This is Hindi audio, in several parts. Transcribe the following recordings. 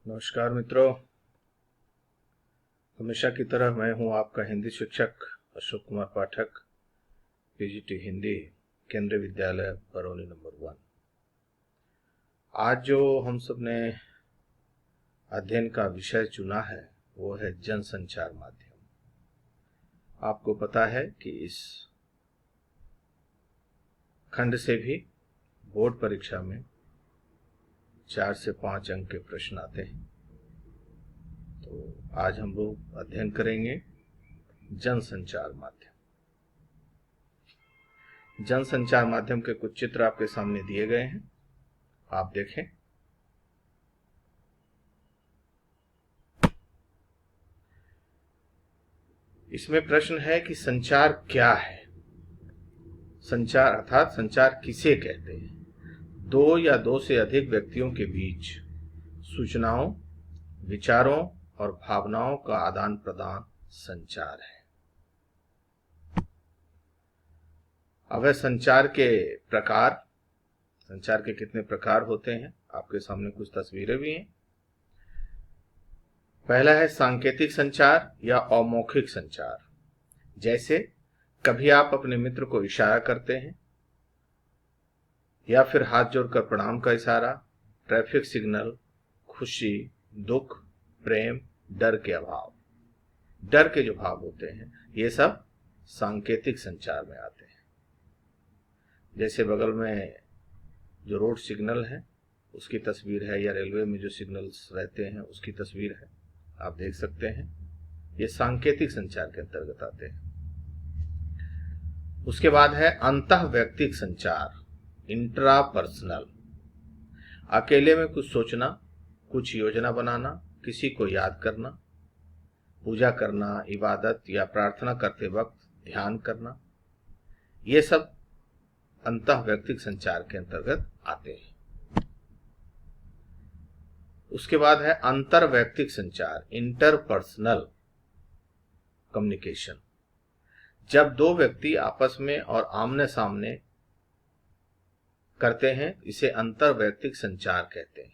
नमस्कार मित्रों, हमेशा की तरह मैं हूं आपका हिंदी शिक्षक अशोक कुमार पाठक, पीजीटी हिंदी, केंद्रीय विद्यालय बरौनी नंबर 1। आज जो हम सब ने अध्ययन का विषय चुना है वो है जनसंचार माध्यम। आपको पता है कि इस खंड से भी बोर्ड परीक्षा में 4 से 5 अंक के प्रश्न आते हैं। तो आज हम लोग अध्ययन करेंगे जनसंचार माध्यम। जनसंचार माध्यम के कुछ चित्र आपके सामने दिए गए हैं, आप देखें। इसमें प्रश्न है कि संचार क्या है। संचार अर्थात संचार किसे कहते हैं? दो या दो से अधिक व्यक्तियों के बीच सूचनाओं, विचारों और भावनाओं का आदान प्रदान संचार है। अब है संचार के प्रकार। संचार के कितने प्रकार होते हैं, आपके सामने कुछ तस्वीरें भी हैं। पहला है सांकेतिक संचार या अमौखिक संचार। जैसे कभी आप अपने मित्र को इशारा करते हैं या फिर हाथ जोड़कर प्रणाम का इशारा, ट्रैफिक सिग्नल, खुशी, दुख, प्रेम, डर के अभाव, डर के जो भाव होते हैं ये सब सांकेतिक संचार में आते हैं। जैसे बगल में जो रोड सिग्नल है उसकी तस्वीर है, या रेलवे में जो सिग्नल्स रहते हैं उसकी तस्वीर है, आप देख सकते हैं। ये सांकेतिक संचार के अंतर्गत आते हैं। उसके बाद है अंतःवैयक्तिक संचार, इंट्रापर्सनल। अकेले में कुछ सोचना, कुछ योजना बनाना, किसी को याद करना, पूजा करना, इबादत या प्रार्थना करते वक्त ध्यान करना, ये सब अंतःवैयक्तिक संचार के अंतर्गत आते हैं। उसके बाद है अंतरवैयक्तिक संचार, इंटरपर्सनल कम्युनिकेशन। जब दो व्यक्ति आपस में और आमने सामने करते हैं, इसे अंतरवैयक्तिक संचार कहते हैं।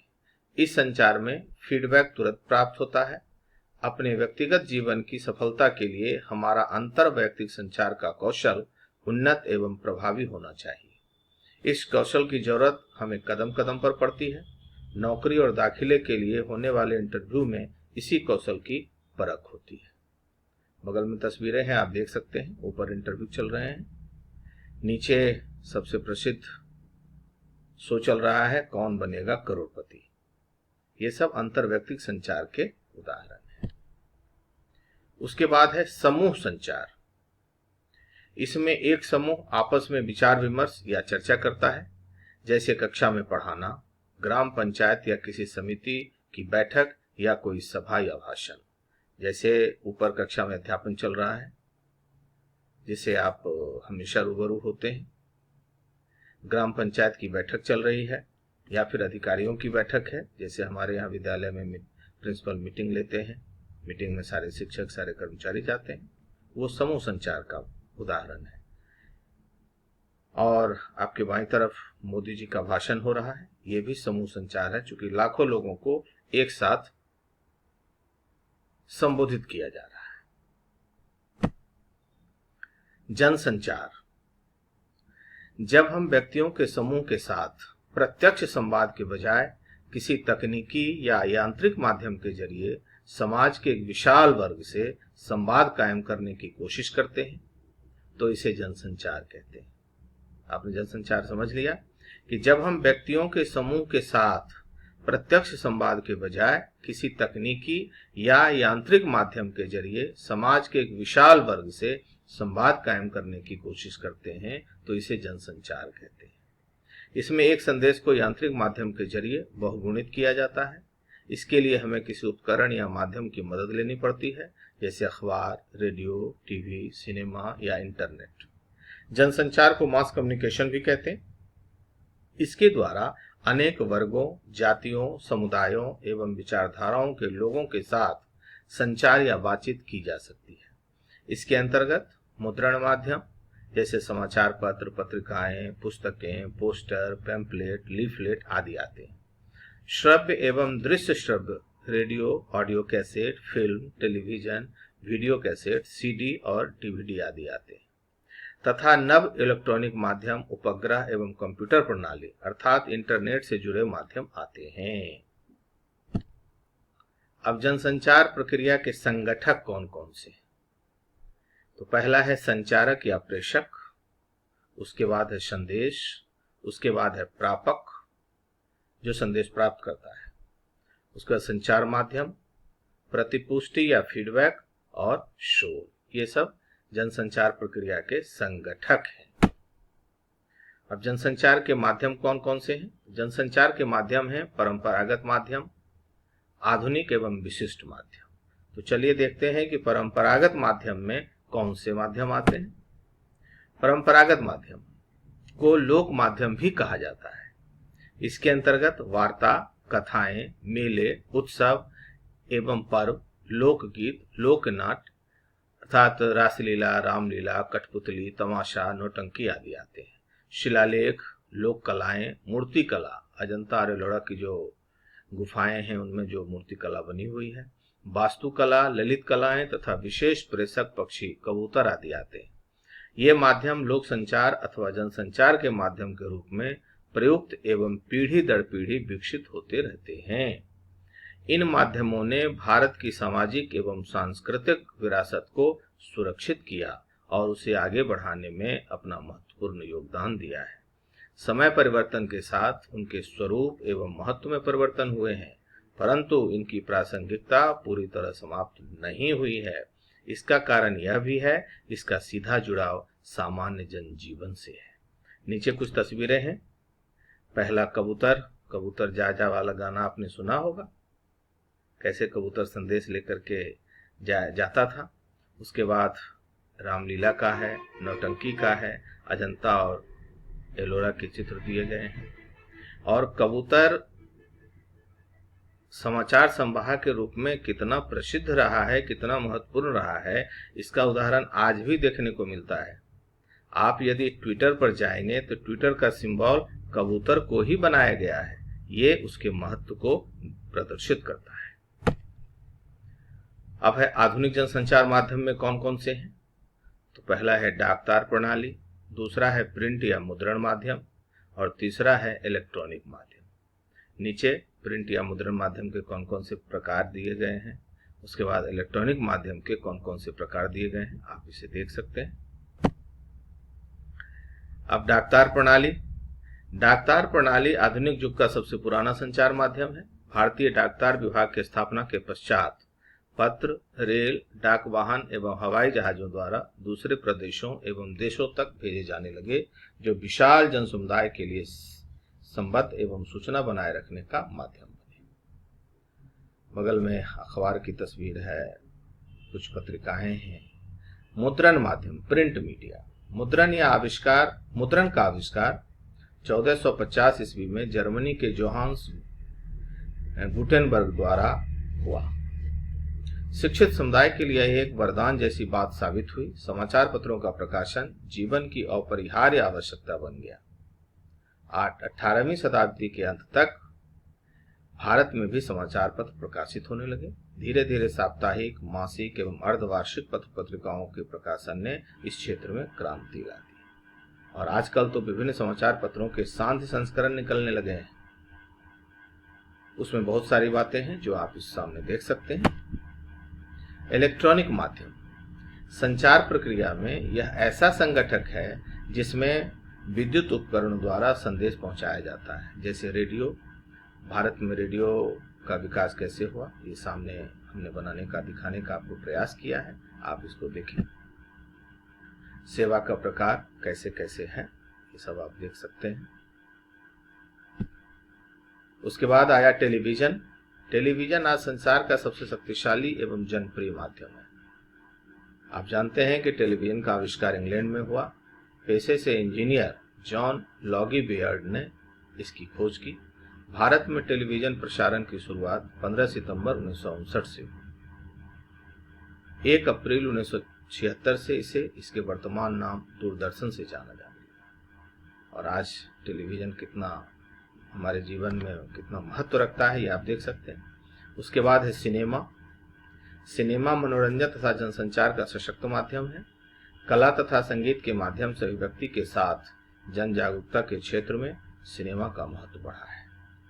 इस संचार में फीडबैक तुरंत प्राप्त होता है। अपने व्यक्तिगत जीवन की सफलता के लिए हमारा अंतरवैयक्तिक संचार का कौशल उन्नत एवं प्रभावी होना चाहिए। इस कौशल की जरूरत हमें कदम कदम पर पड़ती है। नौकरी और दाखिले के लिए होने वाले इंटरव्यू में इसी कौशल की परख होती है। बगल में तस्वीरें हैं, आप देख सकते हैं। ऊपर इंटरव्यू चल रहे हैं, नीचे सबसे प्रसिद्ध शो चल रहा है, कौन बनेगा करोड़पति। ये सब अंतरवैयक्तिक संचार के उदाहरण हैं। उसके बाद है समूह संचार। इसमें एक समूह आपस में विचार विमर्श या चर्चा करता है, जैसे कक्षा में पढ़ाना, ग्राम पंचायत या किसी समिति की बैठक या कोई सभा या भाषण। जैसे ऊपर कक्षा में अध्यापन चल रहा है जिससे आप हमेशा रूबरू होते हैं, ग्राम पंचायत की बैठक चल रही है या फिर अधिकारियों की बैठक है, जैसे हमारे यहाँ विद्यालय में प्रिंसिपल मीटिंग लेते हैं, मीटिंग में सारे शिक्षक सारे कर्मचारी जाते हैं, वो समूह संचार का उदाहरण है। और आपके बाईं तरफ मोदी जी का भाषण हो रहा है, ये भी समूह संचार है, चूंकि लाखों लोगों को एक साथ संबोधित किया जा रहा है। जनसंचार, जब हम व्यक्तियों के समूह के साथ प्रत्यक्ष संवाद के बजाय किसी तकनीकी या यांत्रिक माध्यम के जरिए समाज के एक विशाल वर्ग से संवाद कायम करने की कोशिश करते हैं, तो इसे जनसंचार कहते हैं। आपने जनसंचार समझ लिया कि जब हम व्यक्तियों के समूह के साथ प्रत्यक्ष संवाद के बजाय किसी तकनीकी या यांत्रिक माध्यम के जरिए समाज के एक विशाल वर्ग से संवाद कायम करने की कोशिश करते हैं, तो इसे जनसंचार कहते हैं। इसमें एक संदेश को यांत्रिक माध्यम के जरिए बहुगुणित किया जाता है। इसके लिए हमें किसी उपकरण या माध्यम की मदद लेनी पड़ती है, जैसे अखबार, रेडियो, टीवी, सिनेमा या इंटरनेट। जनसंचार को मास कम्युनिकेशन भी कहते हैं। इसके द्वारा अनेक वर्गों, जातियों, समुदायों एवं विचारधाराओं के लोगों के साथ संचार या बातचीत की जा सकती है। इसके अंतर्गत मुद्रण माध्यम जैसे समाचार पत्र, पत्रिकाएं, पुस्तकें, पोस्टर, पैम्पलेट, लीफलेट आदि आते हैं। श्रव्य एवं दृश्य श्रव्य radio, audio cassette, film, television, video cassette, CD और डीवीडी आदि आते हैं तथा नव इलेक्ट्रॉनिक माध्यम, उपग्रह एवं कंप्यूटर प्रणाली अर्थात इंटरनेट से जुड़े माध्यम आते हैं। अब जनसंचार प्रक्रिया के संगठक कौन कौन से? तो पहला है संचारक या प्रेषक, उसके बाद है संदेश, उसके बाद है प्रापक जो संदेश प्राप्त करता है, उसका संचार माध्यम, प्रतिपुष्टि या फीडबैक और शोर। ये सब जनसंचार प्रक्रिया के संगठक हैं। अब जनसंचार के माध्यम कौन कौन से हैं? जनसंचार के माध्यम हैं परंपरागत माध्यम, आधुनिक एवं विशिष्ट माध्यम। तो चलिए देखते हैं कि परंपरागत माध्यम में कौन से माध्यम आते हैं। परंपरागत माध्यम को लोक माध्यम भी कहा जाता है। इसके अंतर्गत वार्ता, कथाएं, मेले, उत्सव एवं पर्व, लोकगीत, लोकनाट्य अर्थात रासलीला, रामलीला, कठपुतली, तमाशा, नौटंकी आदि आते हैं। शिलालेख, लोक कलाएं, मूर्ति कला, अजंता और एलोरा की जो गुफाएं हैं उनमें जो मूर्ति कला बनी हुई है, वास्तुकला, ललित कलाएं तथा विशेष प्रेषक पक्षी, कबूतर आदि आते हैं। ये माध्यम लोक संचार अथवा जनसंचार के माध्यम के रूप में प्रयुक्त एवं पीढ़ी दर पीढ़ी विकसित होते रहते हैं। इन माध्यमों ने भारत की सामाजिक एवं सांस्कृतिक विरासत को सुरक्षित किया और उसे आगे बढ़ाने में अपना महत्वपूर्ण योगदान दिया है। समय परिवर्तन के साथ उनके स्वरूप एवं महत्व में परिवर्तन हुए हैं, परंतु इनकी प्रासंगिकता पूरी तरह समाप्त नहीं हुई है। इसका कारण यह भी है, इसका सीधा जुड़ाव सामान्य जनजीवन से है। नीचे कुछ तस्वीरें हैं। पहला कबूतर, कबूतर जा जा वाला गाना आपने सुना होगा, कैसे कबूतर संदेश लेकर के जाता था। उसके बाद रामलीला का है, नौटंकी का है, अजंता और एलोरा के चित्र दिए गए हैं। और कबूतर समाचार संवाहक के रूप में कितना प्रसिद्ध रहा है, कितना महत्वपूर्ण रहा है, इसका उदाहरण आज भी देखने को मिलता है। आप यदि ट्विटर पर जाएंगे तो ट्विटर का सिंबल कबूतर को ही बनाया गया है। ये उसके महत्व को प्रदर्शित करता है। अब है आधुनिक जनसंचार माध्यम में कौन कौन से हैं। तो पहला है डाकतार प्रणाली, दूसरा है प्रिंट या मुद्रण माध्यम और तीसरा है इलेक्ट्रॉनिक माध्यम। नीचे प्रिंट या मुद्रण माध्यम के कौन कौन से प्रकार दिए गए हैं, उसके बाद इलेक्ट्रॉनिक माध्यम के कौन कौन से प्रकार दिए गए हैं, आप इसे देख सकते हैं। अब डाकतार प्रणाली। डाकतार प्रणाली आधुनिक युग का सबसे पुराना संचार माध्यम है। भारतीय डाकतार विभाग की स्थापना के पश्चात पत्र, रेल, डाक वाहन एवं हवाई जहाजों द्वारा दूसरे प्रदेशों एवं देशों तक भेजे जाने लगे, जो विशाल जनसमुदाय के लिए संबद्ध एवं सूचना बनाए रखने का माध्यम बने। बगल में अखबार की तस्वीर है, कुछ पत्रिकाएं हैं। मुद्रण माध्यम, प्रिंट मीडिया। मुद्रण का आविष्कार 1450 ईस्वी में जर्मनी के जोहान्स गुटेनबर्ग द्वारा हुआ। शिक्षित समुदाय के लिए एक वरदान जैसी बात साबित हुई। समाचार पत्रों का प्रकाशन जीवन की अपरिहार्य आवश्यकता बन गया। 18वीं शताब्दी के अंत तक भारत में भी समाचार पत्र प्रकाशित होने लगे। धीरे धीरे साप्ताहिक, मासिक एवं अर्धवार्षिक पत्र पत्रिकाओं के प्रकाशन ने इस क्षेत्र में क्रांति ला दी और आजकल तो विभिन्न समाचार पत्रों के सांध्य संस्करण निकलने लगे हैं। उसमें बहुत सारी बातें हैं जो आप इस सामने देख सकते हैं। इलेक्ट्रॉनिक माध्यम संचार प्रक्रिया में यह ऐसा संगठक है जिसमें विद्युत उपकरण द्वारा संदेश पहुंचाया जाता है। जैसे रेडियो, भारत में रेडियो का विकास कैसे हुआ, ये सामने हमने बनाने का, दिखाने का आपको प्रयास किया है, आप इसको देखें। सेवा का प्रकार कैसे कैसे है, ये सब आप देख सकते हैं। उसके बाद आया टेलीविजन। टेलीविजन आज संसार का सबसे शक्तिशाली एवं जनप्रिय माध्यम है। आप जानते हैं कि टेलीविजन का आविष्कार इंग्लैंड में हुआ। पेशे से इंजीनियर जॉन लॉगी बियर्ड ने इसकी खोज की। भारत में टेलीविजन प्रसारण की शुरुआत 15 सितंबर 1959 से हुई। 1 अप्रैल 1976 से इसके वर्तमान नाम दूरदर्शन से जाना जाता है। और आज टेलीविजन कितना हमारे जीवन में कितना महत्व रखता है, ये आप देख सकते हैं। उसके बाद है सिनेमा। सिनेमा मनोरंजन तथा जनसंचार का सशक्त माध्यम है। कला तथा संगीत के माध्यम से अभिव्यक्ति के साथ जन जागरूकता के क्षेत्र में सिनेमा का महत्व बढ़ा है।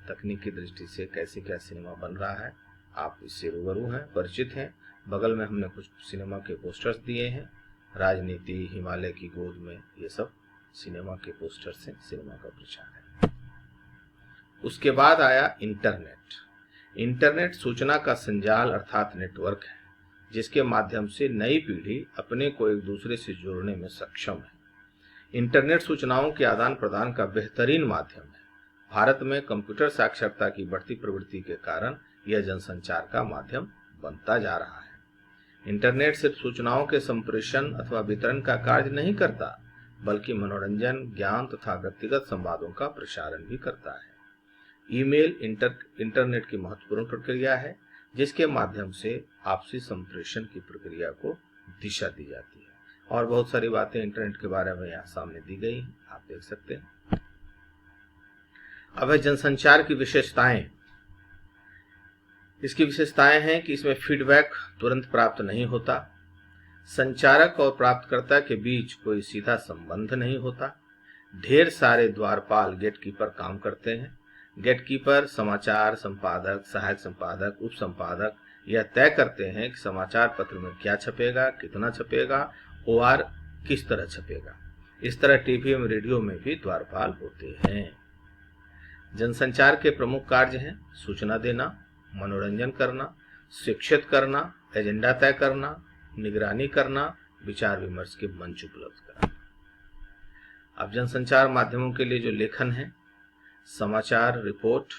तकनीक की दृष्टि से कैसे क्या सिनेमा बन रहा है, आप इससे रूबरू हैं, परिचित हैं। बगल में हमने कुछ सिनेमा के पोस्टर्स दिए हैं। राजनीति, हिमालय की गोद में, ये सब सिनेमा के पोस्टर से सिनेमा का प्रचार है। उसके बाद आया इंटरनेट। इंटरनेट सूचना का संजाल अर्थात नेटवर्क है, जिसके माध्यम से नई पीढ़ी अपने को एक दूसरे से जोड़ने में सक्षम है। इंटरनेट सूचनाओं के आदान प्रदान का बेहतरीन माध्यम है। भारत में कंप्यूटर साक्षरता की बढ़ती प्रवृत्ति के कारण यह जनसंचार का माध्यम बनता जा रहा है। इंटरनेट सिर्फ सूचनाओं के संप्रेषण अथवा वितरण का कार्य नहीं करता, बल्कि मनोरंजन, ज्ञान तथा व्यक्तिगत संवादों का प्रसारण भी करता है। ईमेल इंटरनेट की महत्वपूर्ण प्रक्रिया है, जिसके माध्यम से आपसी संप्रेषण की प्रक्रिया को दिशा दी जाती है। और बहुत सारी बातें इंटरनेट के बारे में यहाँ सामने दी गई हैं, आप देख सकते हैं। अब है जनसंचार की विशेषताएं। इसकी विशेषताएं हैं कि इसमें फीडबैक तुरंत प्राप्त नहीं होता, संचारक और प्राप्तकर्ता के बीच कोई सीधा संबंध नहीं होता, ढेर सारे द्वारपाल गेटकीपर काम करते हैं। गेटकीपर समाचार संपादक, सहायक संपादक, उप संपादक यह तय करते हैं कि समाचार पत्र में क्या छपेगा, कितना छपेगा और किस तरह छपेगा। इस तरह टीवी एवं रेडियो में भी द्वारपाल होते हैं। जनसंचार के प्रमुख कार्य हैं सूचना देना, मनोरंजन करना, शिक्षित करना, एजेंडा तय करना, निगरानी करना, विचार विमर्श के मंच उपलब्ध कराना। अब जनसंचार माध्यमों के लिए जो लेखन है, समाचार, रिपोर्ट,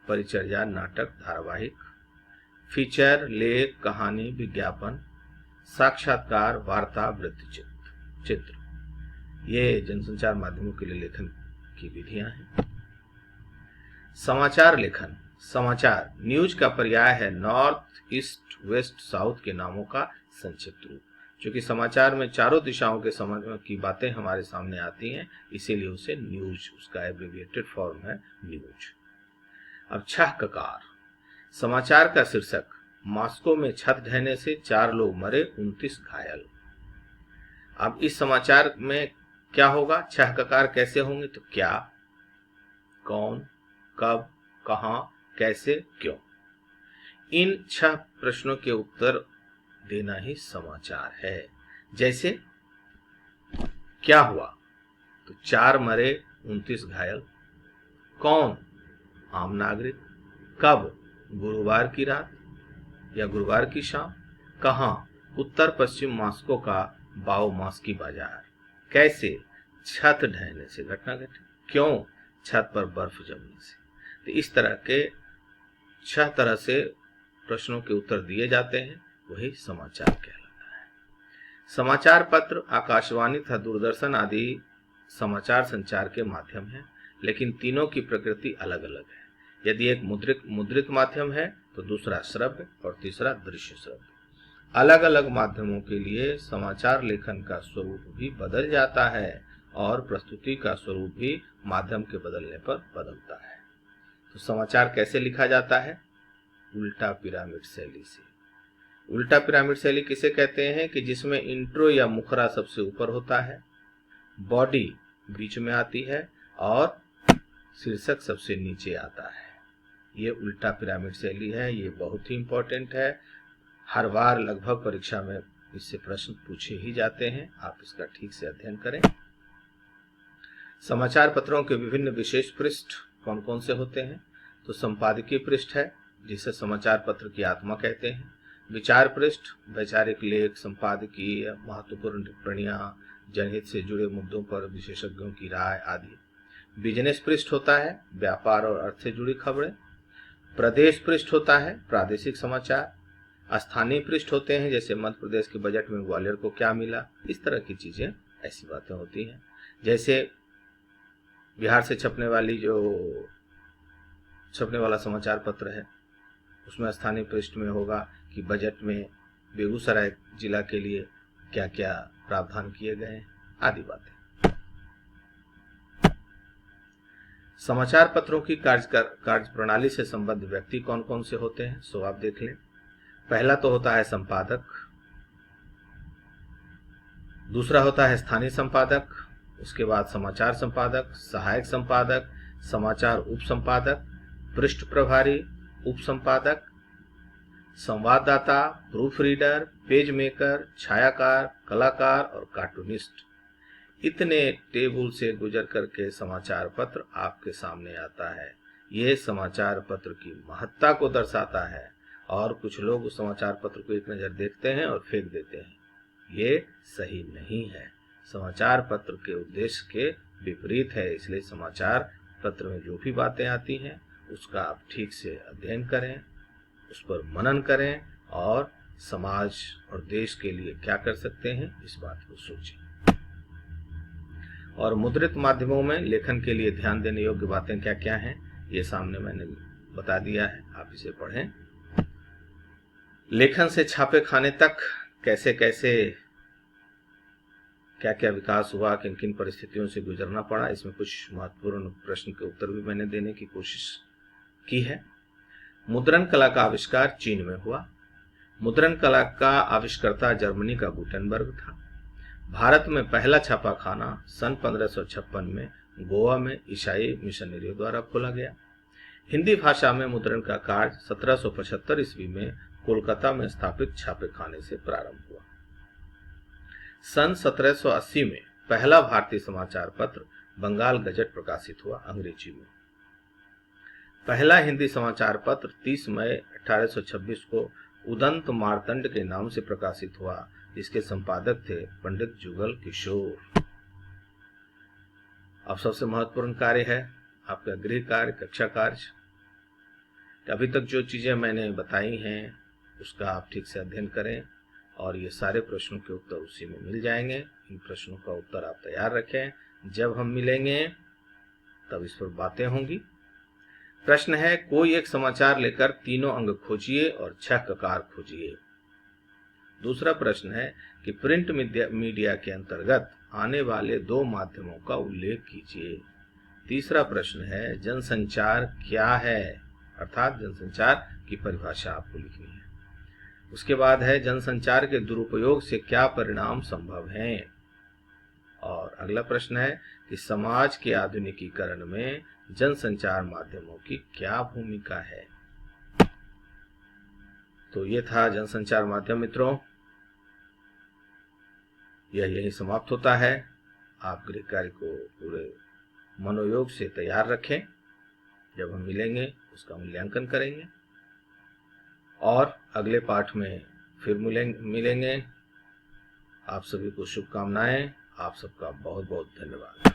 परिचर्या, नाटक, धारावाहिक, फीचर, लेख, कहानी, विज्ञापन, साक्षात्कार, वार्ता, वृत्त चित्र, ये जनसंचार माध्यमों के लिए लेखन की विधियां हैं। समाचार लेखन। समाचार न्यूज का पर्याय है नॉर्थ, ईस्ट, वेस्ट, साउथ के नामों का संक्षिप्त रूप। क्योंकि समाचार में चारों दिशाओं के समझ की बातें हमारे सामने आती हैं, इसीलिए उसे न्यूज, उसका एब्रिविएटेड फॉर्म है न्यूज। अब छह ककार। समाचार का शीर्षक, मॉस्को में छत ढहने से 4 लोग मरे, 29 घायल। अब इस समाचार में क्या होगा, छह ककार कैसे होंगे, तो क्या, कौन, कब, कहां, कैसे, क्यों, इन 6 प्रश्नों के उत्तर देना ही समाचार है। जैसे क्या हुआ, तो 4 मरे, 29 घायल। कौन, आम नागरिक। कब, गुरुवार की रात या गुरुवार की शाम। कहां, उत्तर पश्चिम मॉस्को का बाओमास्की बाजार। कैसे, छत ढहने से घटना घटी। क्यों, छत पर बर्फ जमने से। तो इस तरह के 6 तरह से प्रश्नों के उत्तर दिए जाते हैं, वही समाचार कहलाता है। समाचार पत्र, आकाशवाणी तथा दूरदर्शन आदि समाचार संचार के माध्यम हैं, लेकिन तीनों की प्रकृति अलग अलग है। यदि एक मुद्रित माध्यम है तो दूसरा श्रव्य और तीसरा दृश्य श्रव्य। अलग अलग माध्यमों के लिए समाचार लेखन का स्वरूप भी बदल जाता है और प्रस्तुति का स्वरूप भी माध्यम के बदलने पर बदलता है। तो समाचार कैसे लिखा जाता है, उल्टा पिरामिड शैली से। उल्टा पिरामिड शैली किसे कहते हैं कि जिसमें इंट्रो या मुखरा सबसे ऊपर होता है, बॉडी बीच में आती है और शीर्षक सबसे नीचे आता है। ये उल्टा पिरामिड शैली है। ये बहुत ही इंपॉर्टेंट है। हर बार लगभग परीक्षा में इससे प्रश्न पूछे ही जाते हैं, आप इसका ठीक से अध्ययन करें। समाचार पत्रों के विभिन्न विशेष पृष्ठ कौन कौन से होते हैं, तो संपादकीय पृष्ठ है, जिसे समाचार पत्र की आत्मा कहते हैं। विचार पृष्ठ, वैचारिक लेख, संपादकीय, महत्वपूर्ण टिप्पणियां, जनहित से जुड़े मुद्दों पर विशेषज्ञों की राय आदि। बिजनेस पृष्ठ होता है, व्यापार और अर्थ से जुड़ी खबरें। प्रदेश पृष्ठ होता है, प्रादेशिक समाचार। स्थानीय पृष्ठ होते हैं, जैसे मध्य प्रदेश के बजट में ग्वालियर को क्या मिला, इस तरह की चीजें, ऐसी बातें होती हैं। जैसे बिहार से छपने वाला समाचार पत्र है, उसमें स्थानीय पृष्ठ में होगा कि बजट में बेगूसराय जिला के लिए क्या क्या प्रावधान किए गए हैं, आदि बातें। समाचार पत्रों की कार्य प्रणाली से संबद्ध व्यक्ति कौन कौन से होते हैं, सो आप देख लें। पहला तो होता है संपादक, दूसरा होता है स्थानीय संपादक, उसके बाद समाचार संपादक, सहायक संपादक, समाचार उप संपादक, पृष्ठ प्रभारी, उप संपादक, संवाददाता, प्रूफ रीडर, पेज मेकर, छायाकार, कलाकार और कार्टूनिस्ट। इतने टेबल से गुजर करके समाचार पत्र आपके सामने आता है। यह समाचार पत्र की महत्ता को दर्शाता है और कुछ लोग उस समाचार पत्र को एक नज़र देखते हैं और फेंक देते हैं। ये सही नहीं है, समाचार पत्र के उद्देश्य के विपरीत है। इसलिए समाचार पत्र में जो भी बातें आती हैं उसका आप ठीक से अध्ययन करें, उस पर मनन करें और समाज और देश के लिए क्या कर सकते हैं इस बात को सोचें। और मुद्रित माध्यमों में लेखन के लिए ध्यान देने योग्य बातें क्या क्या हैं ये सामने मैंने बता दिया है, आप इसे पढ़ें। लेखन से छापे खाने तक कैसे कैसे क्या क्या विकास हुआ, किन किन परिस्थितियों से गुजरना पड़ा, इसमें कुछ महत्वपूर्ण प्रश्न के उत्तर भी मैंने देने की कोशिश की है। मुद्रण कला का आविष्कार चीन में हुआ। मुद्रण कला का आविष्कर्ता जर्मनी का गुटेनबर्ग था। भारत में पहला छापाखाना सन 1556 में गोवा में ईसाई मिशनरियों द्वारा खोला गया। हिंदी भाषा में मुद्रण का कार्य 1775 ईस्वी में कोलकाता में स्थापित छापेखाने से प्रारंभ हुआ। सन 1780 में पहला भारतीय समाचार पत्र बंगाल गजट प्रकाशित हुआ अंग्रेजी में। पहला हिंदी समाचार पत्र 30 मई 1826 को उदंत मार्तंड के नाम से प्रकाशित हुआ, जिसके संपादक थे पंडित जुगल किशोर। अब सबसे महत्वपूर्ण कार्य है आपका गृह कार्य, कक्षा कार्य। अभी तक जो चीजें मैंने बताई हैं उसका आप ठीक से अध्ययन करें और ये सारे प्रश्नों के उत्तर उसी में मिल जाएंगे। इन प्रश्नों का उत्तर आप तैयार रखें, जब हम मिलेंगे तब इस पर बातें होंगी। प्रश्न है, कोई एक समाचार लेकर तीनों अंग खोजिए और 6 ककार खोजिए। दूसरा प्रश्न है कि प्रिंट मीडिया के अंतर्गत आने वाले 2 माध्यमों का उल्लेख कीजिए। तीसरा प्रश्न है, जनसंचार क्या है, अर्थात जनसंचार की परिभाषा आपको लिखनी है। उसके बाद है, जनसंचार के दुरुपयोग से क्या परिणाम संभव हैं। और अगला प्रश्न है कि समाज के आधुनिकीकरण में जनसंचार माध्यमों की क्या भूमिका है। तो ये था जनसंचार माध्यम। मित्रों, यह यही समाप्त होता है। आप गृह कार्य को पूरे मनोयोग से तैयार रखें, जब हम मिलेंगे उसका मूल्यांकन करेंगे और अगले पाठ में फिर मिलेंगे। आप सभी को शुभकामनाएं। आप सबका बहुत बहुत धन्यवाद।